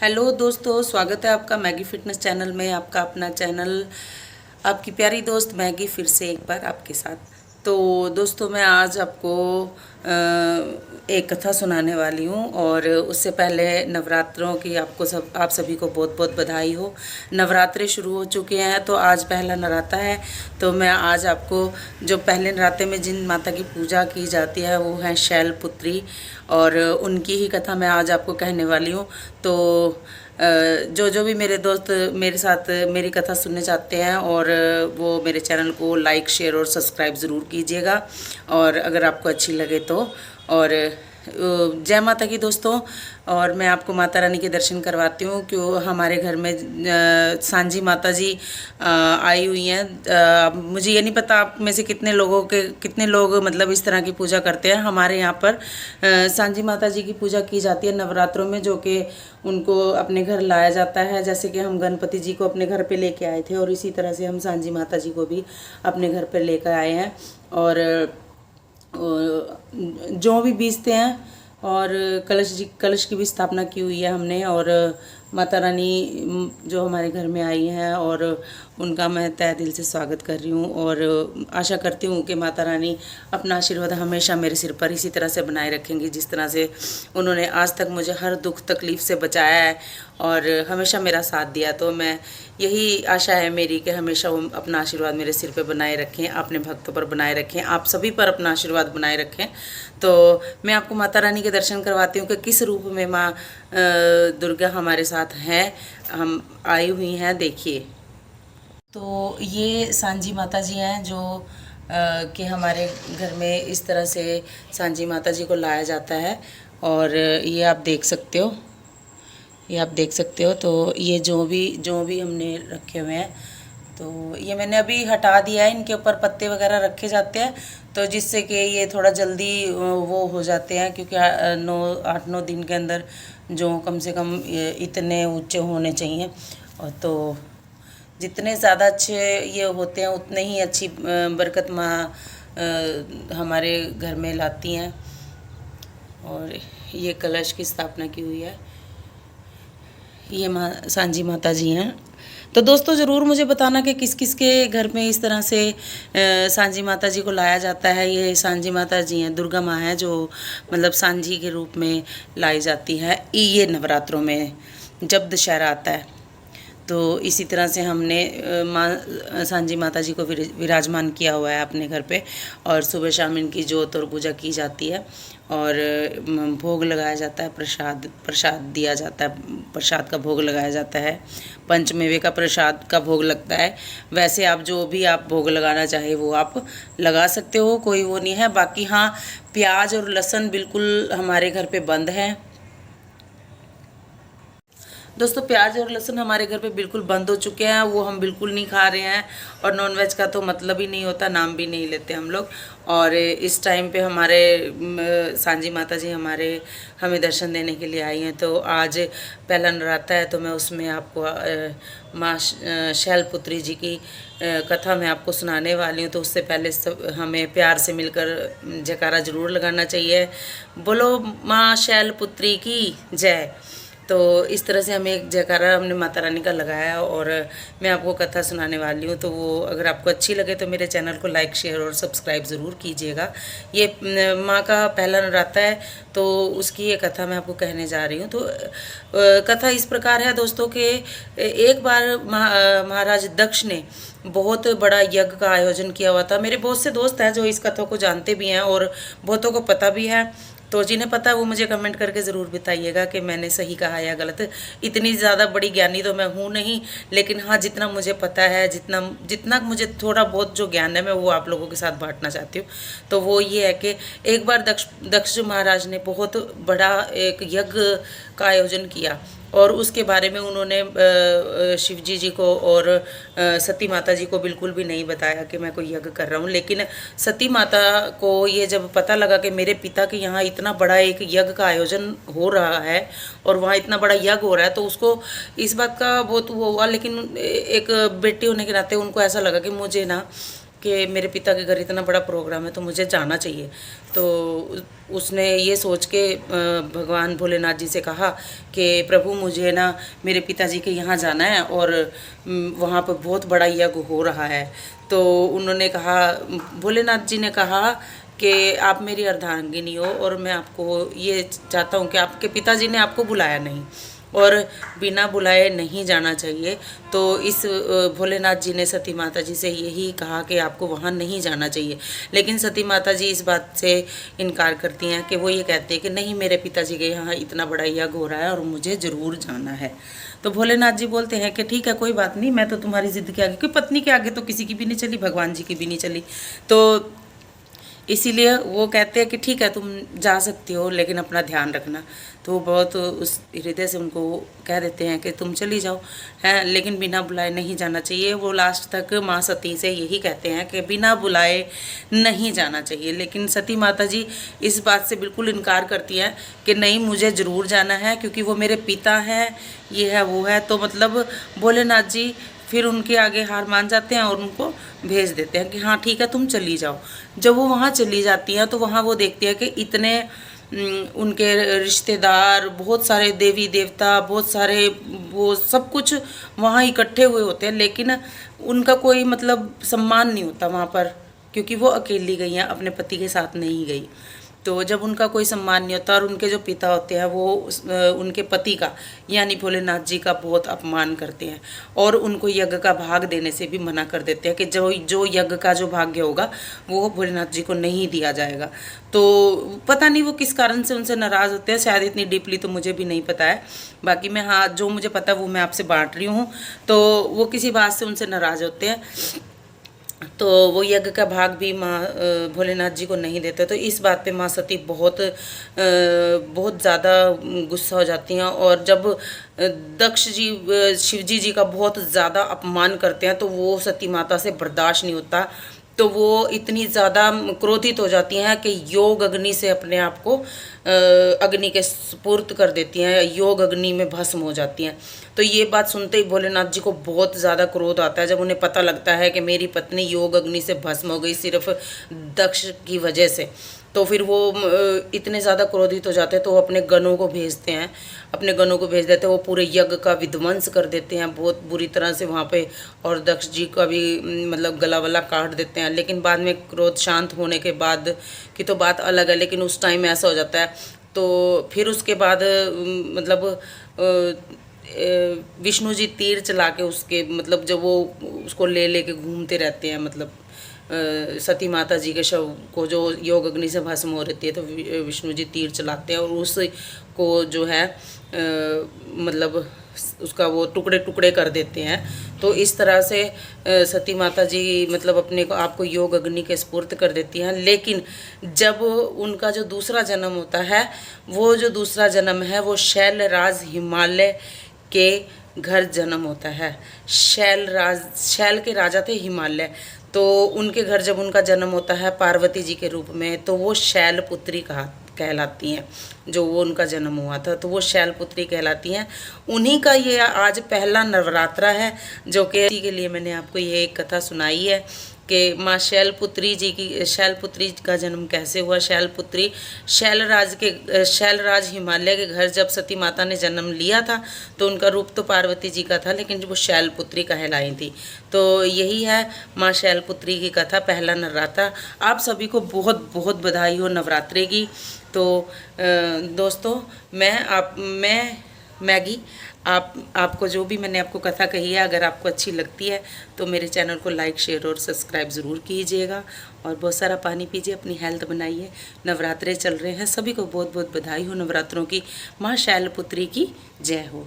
Hello दोस्तों, स्वागत है आपका मैगी फिटनेस चैनल में। आपका अपना चैनल, आपकी प्यारी दोस्त मैगी फिर से एक बार आपके साथ। तो दोस्तों, मैं आज आपको एक कथा सुनाने वाली हूँ। और उससे पहले नवरात्रों की आप सभी को बहुत बहुत बधाई हो। नवरात्रे शुरू हो चुके हैं, तो आज पहला नराता है। तो मैं आज आपको जो पहले नराते में जिन माता की पूजा की जाती है वो है शैलपुत्री, और उनकी ही कथा मैं आज आपको कहने वाली हूँ। तो जो जो भी मेरे दोस्त मेरे साथ मेरी कथा सुनने चाहते हैं, और वो मेरे चैनल को लाइक, शेयर और सब्सक्राइब ज़रूर कीजिएगा, और अगर आपको अच्छी लगे तो। और जय माता की दोस्तों। और मैं आपको माता रानी के दर्शन करवाती हूँ, क्यों हमारे घर में सांझी माता जी आई हुई हैं। मुझे ये नहीं पता आप में से कितने लोग मतलब इस तरह की पूजा करते हैं। हमारे यहाँ पर सांझी माता जी की पूजा की जाती है नवरात्रों में, जो कि उनको अपने घर लाया जाता है। जैसे कि हम गणपति जी को अपने घर पे लेके आए थे, और इसी तरह से हम सांझी माता जी को भी अपने घर पे लेकर आए हैं। और जौ भी बीजते हैं, और कलश की भी स्थापना की हुई है हमने। और माता रानी जो हमारे घर में आई हैं, और उनका मैं तहे दिल से स्वागत कर रही हूँ। और आशा करती हूँ कि माता रानी अपना आशीर्वाद हमेशा मेरे सिर पर इसी तरह से बनाए रखेंगी, जिस तरह से उन्होंने आज तक मुझे हर दुख तकलीफ़ से बचाया है और हमेशा मेरा साथ दिया। तो मैं यही आशा है मेरी कि हमेशा वो अपना आशीर्वाद मेरे सिर पे बनाए रखें, अपने भक्तों पर बनाए रखें, आप सभी पर अपना आशीर्वाद बनाए रखें। तो मैं आपको माता रानी के दर्शन करवाती हूँ कि किस रूप में माँ दुर्गा हमारे साथ हैं, हम आई हुई हैं। देखिए, तो ये सांझी माता जी हैं जो कि हमारे घर में इस तरह से सांझी माता जी को लाया जाता है। और ये आप देख सकते हो, तो ये जो भी हमने रखे हुए हैं, तो ये मैंने अभी हटा दिया है। इनके ऊपर पत्ते वगैरह रखे जाते हैं, तो जिससे कि ये थोड़ा जल्दी वो हो जाते हैं, क्योंकि 8-9 दिन के अंदर जो कम से कम इतने ऊंचे होने चाहिए। और तो जितने ज़्यादा अच्छे ये होते हैं, उतने ही अच्छी बरकत माँ हमारे घर में लाती हैं। और ये कलश की स्थापना की हुई है, ये सांझी माता जी हैं। तो दोस्तों, ज़रूर मुझे बताना कि किस किस के घर में इस तरह से सांझी माता जी को लाया जाता है। ये सांझी माता जी हैं, दुर्गा माँ है, जो मतलब सांझी के रूप में लाई जाती है ये नवरात्रों में जब दशहरा आता है। तो इसी तरह से हमने माँ सांझी माता जी को विराजमान किया हुआ है अपने घर पे। और सुबह शाम इनकी जोत और पूजा की जाती है, और भोग लगाया जाता है, प्रसाद दिया जाता है, प्रसाद का भोग लगाया जाता है। पंचमेवे का प्रसाद का भोग लगता है। वैसे आप जो भी आप भोग लगाना चाहे वो आप लगा सकते हो, कोई वो नहीं है। बाकी हाँ, प्याज और लहसुन बिल्कुल हमारे घर पे बंद है। दोस्तों, प्याज और लहसुन हमारे घर पे बिल्कुल बंद हो चुके हैं, वो हम बिल्कुल नहीं खा रहे हैं। और नॉनवेज का तो मतलब ही नहीं होता, नाम भी नहीं लेते हम लोग। और इस टाइम पे हमारे सांझी माता जी हमें दर्शन देने के लिए आई हैं। तो आज पहला नराता है, तो मैं उसमें आपको माँ शैलपुत्री जी की कथा मैं आपको सुनाने वाली हूँ। तो उससे पहले हमें प्यार से मिलकर जयकारा ज़रूर लगाना चाहिए। बोलो माँ शैलपुत्री की जय। तो इस तरह से हमें एक जयकारा हमने माता रानी का लगाया, और मैं आपको कथा सुनाने वाली हूँ। तो वो अगर आपको अच्छी लगे तो मेरे चैनल को लाइक, शेयर और सब्सक्राइब ज़रूर कीजिएगा। ये माँ का पहला नराता है, तो उसकी ये कथा मैं आपको कहने जा रही हूँ। तो कथा इस प्रकार है दोस्तों कि एक बार महाराज दक्ष ने बहुत बड़ा यज्ञ का आयोजन किया हुआ था। मेरे बहुत से दोस्त हैं जो इस कथा को जानते भी हैं, और बहुतों को पता भी है। तो जिन्हें पता है वो मुझे कमेंट करके ज़रूर बताइएगा कि मैंने सही कहा या गलत। इतनी ज़्यादा बड़ी ज्ञानी तो मैं हूँ नहीं, लेकिन हाँ, जितना मुझे पता है, जितना मुझे थोड़ा बहुत जो ज्ञान है, मैं वो आप लोगों के साथ बांटना चाहती हूँ। तो वो ये है कि एक बार दक्ष महाराज ने बहुत बड़ा एक यज्ञ का आयोजन किया, और उसके बारे में उन्होंने शिव जी को और सती माता जी को बिल्कुल भी नहीं बताया कि मैं कोई यज्ञ कर रहा हूँ। लेकिन सती माता को ये जब पता लगा कि मेरे पिता के यहाँ इतना बड़ा एक यज्ञ का आयोजन हो रहा है, और वहाँ इतना बड़ा यज्ञ हो रहा है, तो उसको इस बात का बहुत वो हुआ। लेकिन एक बेटी होने के नाते उनको ऐसा लगा कि मुझे ना कि मेरे पिता के घर इतना बड़ा प्रोग्राम है तो मुझे जाना चाहिए। तो उसने ये सोच के भगवान भोलेनाथ जी से कहा कि प्रभु मुझे ना मेरे पिताजी के यहाँ जाना है और वहाँ पर बहुत बड़ा यज्ञ हो रहा है। तो उन्होंने कहा, भोलेनाथ जी ने कहा कि आप मेरी अर्धांगिनी हो और मैं आपको ये चाहता हूँ कि आपके पिताजी ने आपको बुलाया नहीं और बिना बुलाए नहीं जाना चाहिए। तो इस भोलेनाथ जी ने सती माता जी से यही कहा कि आपको वहाँ नहीं जाना चाहिए। लेकिन सती माता जी इस बात से इनकार करती हैं कि वो ये कहते हैं कि नहीं, मेरे पिताजी के यहाँ इतना बड़ा यज्ञ हो रहा है और मुझे ज़रूर जाना है। तो भोलेनाथ जी बोलते हैं कि ठीक है, कोई बात नहीं, मैं तो तुम्हारी ज़िद के आगे, क्योंकि पत्नी के आगे तो किसी की भी नहीं चली, भगवान जी की भी नहीं चली। तो इसीलिए वो कहते हैं कि ठीक है, तुम जा सकती हो लेकिन अपना ध्यान रखना। तो वो बहुत उस हृदय से उनको कह देते हैं कि तुम चली जाओ, हैं, लेकिन बिना बुलाए नहीं जाना चाहिए। वो लास्ट तक माँ सती से यही कहते हैं कि बिना बुलाए नहीं जाना चाहिए। लेकिन सती माता जी इस बात से बिल्कुल इनकार करती हैं कि नहीं, मुझे ज़रूर जाना है क्योंकि वो मेरे पिता हैं, ये है वो है। तो मतलब भोलेनाथ जी फिर उनके आगे हार मान जाते हैं और उनको भेज देते हैं कि हाँ ठीक है, तुम चली जाओ। जब वो वहाँ चली जाती हैं तो वहाँ वो देखती है कि इतने उनके रिश्तेदार, बहुत सारे देवी देवता, बहुत सारे वो सब कुछ वहाँ इकट्ठे हुए होते हैं, लेकिन उनका कोई मतलब सम्मान नहीं होता वहाँ पर, क्योंकि वो अकेली गई हैं, अपने पति के साथ नहीं गई। तो जब उनका कोई सम्मान नहीं होता और उनके जो पिता होते हैं वो उनके पति का यानी भोलेनाथ जी का बहुत अपमान करते हैं और उनको यज्ञ का भाग देने से भी मना कर देते हैं कि जो यज्ञ का जो भाग्य होगा वो भोलेनाथ जी को नहीं दिया जाएगा। तो पता नहीं वो किस कारण से उनसे नाराज़ होते हैं, शायद इतनी डीपली तो मुझे भी नहीं पता है। बाकी मैं हाँ, जो मुझे पता है वो मैं आपसे बांट रही हूँ। तो वो किसी बात से उनसे नाराज़ होते हैं, तो वो यज्ञ का भाग भी माँ भोलेनाथ जी को नहीं देते। तो इस बात पे माँ सती बहुत ज़्यादा गुस्सा हो जाती हैं और जब दक्ष जी शिवजी जी का बहुत ज़्यादा अपमान करते हैं तो वो सती माता से बर्दाश्त नहीं होता। तो वो इतनी ज़्यादा क्रोधित हो जाती हैं कि योग अग्नि से अपने आप को अग्नि के सुपुर्द कर देती हैं, योग अग्नि में भस्म हो जाती हैं। तो ये बात सुनते ही भोलेनाथ जी को बहुत ज़्यादा क्रोध आता है, जब उन्हें पता लगता है कि मेरी पत्नी योग अग्नि से भस्म हो गई सिर्फ दक्ष की वजह से। तो फिर वो इतने ज़्यादा क्रोधित हो जाते हैं तो वो अपने गणों को भेजते हैं, अपने गणों को भेज देते हैं। वो पूरे यज्ञ का विध्वंस कर देते हैं बहुत बुरी तरह से वहाँ पे, और दक्ष जी का भी मतलब गला वला काट देते हैं। लेकिन बाद में क्रोध शांत होने के बाद की तो बात अलग है, लेकिन उस टाइम ऐसा हो जाता है। तो फिर उसके बाद मतलब विष्णु जी तीर चला के उसके मतलब जब वो उसको ले के घूमते रहते हैं, मतलब सती माता जी के शव को जो योग अग्नि से भस्म हो रहती है तो विष्णु जी तीर चलाते हैं और उस को जो है मतलब उसका वो टुकड़े टुकड़े कर देते हैं। तो इस तरह से सती माता जी मतलब अपने को आपको योग अग्नि के स्फूर्त कर देती हैं। लेकिन जब उनका जो दूसरा जन्म होता है, वो जो दूसरा जन्म है वो शैलराज हिमालय के घर जन्म होता है। शैल के राजा थे हिमालय, तो उनके घर जब उनका जन्म होता है पार्वती जी के रूप में, तो वो शैलपुत्री कहलाती हैं। जो वो उनका जन्म हुआ था तो वो शैलपुत्री कहलाती हैं। उन्हीं का ये आज पहला नवरात्रा है, जो कि के लिए मैंने आपको ये एक कथा सुनाई है कि माँ शैलपुत्री जी की, शैलपुत्री का जन्म कैसे हुआ। शैलपुत्री शैलराज हिमालय के घर जब सती माता ने जन्म लिया था तो उनका रूप तो पार्वती जी का था, लेकिन वो शैलपुत्री कहलाई थी। तो यही है माँ शैलपुत्री की कथा, पहला नवरात्रा। आप सभी को बहुत बहुत बधाई हो नवरात्रे की। तो दोस्तों, मैं मैगी आपको जो भी मैंने आपको कथा कही है, अगर आपको अच्छी लगती है तो मेरे चैनल को लाइक शेयर और सब्सक्राइब ज़रूर कीजिएगा और बहुत सारा पानी पीजिए, अपनी हेल्थ बनाइए। नवरात्रे चल रहे हैं, सभी को बहुत बहुत बधाई हो नवरात्रों की। माँ शैलपुत्री की जय हो।